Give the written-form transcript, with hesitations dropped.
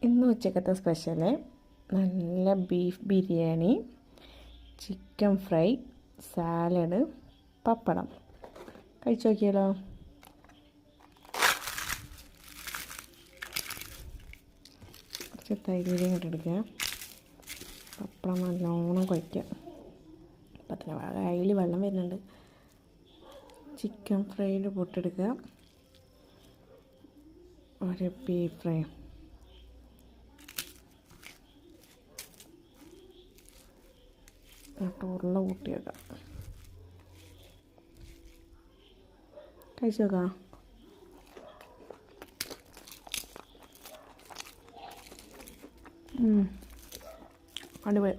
ഇന്ന് ഉച്ചക്കത്തെ സ്പെഷ്യല് നല്ല beef biryani, chicken fry, salad, pappadam. കഴിച്ചു നോക്കിയാലോ. കുറച്ച് തൈര് ഇട്ടെടുക്കുക. പപ്പടം നല്ലോണം കുഴയ്ക്കുക. അപ്പം തന്നെ അതിൽ വെള്ളം വരുന്നുണ്ട്. ചിക്കൻ ഫ്രൈയിൽ പൊട്ടെടുക്കുക. ഒരു ബീഫ് ഫ്രൈ, ഉരുള കൂട്ടി വെക്കാം. കഴിച്ചു നോക്കാം. അടിപൊളി.